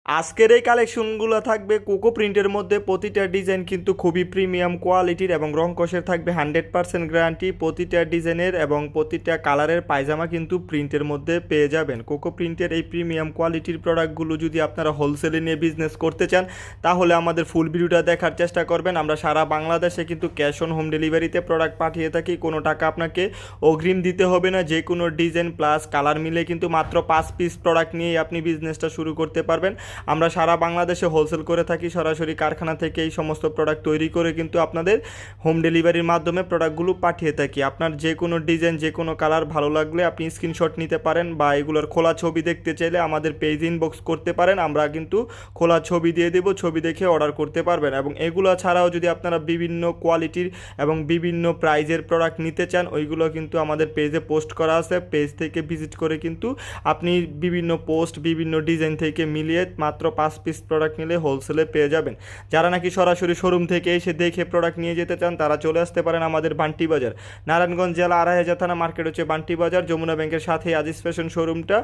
আজকের এই কালেকশনগুলো থাকবে কোকো প্রিন্টের মধ্যে। প্রতিটা ডিজাইন কিন্তু খুবই প্রিমিয়াম কোয়ালিটির এবং রং কষের থাকবে 100% গ্যারান্টি। প্রতিটা ডিজাইনের এবং প্রতিটা কালারের পায়জামা কিন্তু প্রিন্টের মধ্যে পেয়ে যাবেন। কোকো প্রিন্টের এই প্রিমিয়াম কোয়ালিটির প্রোডাক্টগুলো যদি আপনারা হোলসেলে নিয়ে বিজনেস করতে চান তাহলে আমাদের ফুল ভিডিওটা দেখার চেষ্টা করবেন। আমরা সারা বাংলাদেশে কিন্তু ক্যাশ অন হোম ডেলিভারিতে প্রোডাক্ট পাঠিয়ে থাকি। কোনো টাকা আপনাকে অগ্রিম দিতে হবে না। যে কোনো ডিজাইন প্লাস কালার মিলে কিন্তু মাত্র 5 পিস প্রোডাক্ট নিয়েই আপনি বিজনেসটা শুরু করতে পারবেন। আমরা সারা বাংলাদেশে হোলসেল করে থাকি, সরাসরি কারখানা থেকে এই সমস্ত প্রোডাক্ট তৈরি করে কিন্তু আপনাদের হোম ডেলিভারির মাধ্যমে প্রোডাক্টগুলো পাঠিয়ে থাকি। আপনার যে কোনো ডিজাইন যে কোনো কালার ভালো লাগলে আপনি স্ক্রিনশট নিতে পারেন বা এগুলোর খোলা ছবি দেখতে চাইলে আমাদের পেজ ইনবক্স করতে পারেন। আমরা কিন্তু খোলা ছবি দিয়ে দেবো, ছবি দেখে অর্ডার করতে পারবেন। এবং এগুলো ছাড়াও যদি আপনারা বিভিন্ন কোয়ালিটির এবং বিভিন্ন প্রাইজের প্রোডাক্ট নিতে চান ওইগুলো কিন্তু আমাদের পেজে পোস্ট করা আছে। পেজ থেকে ভিজিট করে কিন্তু আপনি বিভিন্ন পোস্ট বিভিন্ন ডিজাইন থেকে মিলিয়ে মাত্র 5 পিস প্রোডাক্ট নিলে হোলসেলে পেয়ে যাবেন। যারা নাকি সরাসরি শোরুম থেকে এসে দেখে প্রোডাক্ট নিয়ে যেতে চান তারা চলে আসতে পারেন আমাদের বান্টি বাজার, নারায়ণগঞ্জ জেলা 2500 থানা, মার্কেট হচ্ছে বান্টি বাজার, যমুনা ব্যাংকের সাথে আজিজ ফ্যাশন শোরুমটা।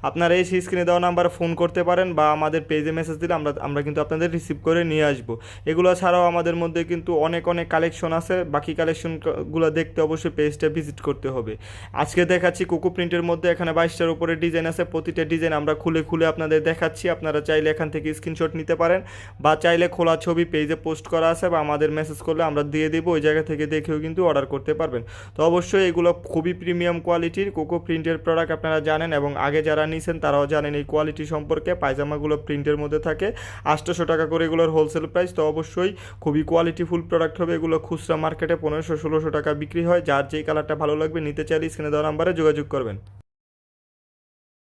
আপনারা এই স্ক্রিনে দেওয়া নাম্বারে ফোন করতে পারেন বা আমাদের পেজে মেসেজ দিলে আমরা কিন্তু আপনাদের রিসিভ করে নিয়ে আসবো। এগুলো ছাড়াও আমাদের মধ্যে কিন্তু অনেক কালেকশন আছে। বাকি কালেকশনগুলো দেখতে অবশ্যই পেজটা ভিজিট করতে হবে। আজকে দেখাচ্ছি কোকো প্রিন্টের মধ্যে, এখানে 22টার উপরে ডিজাইন আছে। প্রতিটা ডিজাইন আমরা খুলে খুলে আপনাদের দেখাচ্ছি। আপনারা চাইলে এখান থেকে স্ক্রিনশট নিতে পারেন বা চাইলে খোলা ছবি পেজে পোস্ট করা আছে বা আমাদের মেসেজ করলে আমরা দিয়ে দেবো, ওই জায়গা থেকে দেখেও কিন্তু অর্ডার করতে পারবেন। তো অবশ্যই এগুলো খুবই প্রিমিয়াম কোয়ালিটির কোকো প্রিন্টের প্রোডাক্ট, আপনারা জানেন এবং আগে যারা নিয়েছেন তারাও জানেন এই কোয়ালিটি সম্পর্কে। পায়জামাগুলো প্রিন্টের মধ্যে থাকে, 800 টাকা করে এগুলোর হোলসেল প্রাইস। তো অবশ্যই খুবই কোয়ালিটিফুল প্রোডাক্ট হবে। এগুলো খুচরা মার্কেটে 1500-1600 টাকা বিক্রি হয়। যার যেই কালারটা ভালো লাগবে নিতে চাইলে স্ক্রিনে দেওয়া নাম্বারে যোগাযোগ করবেন।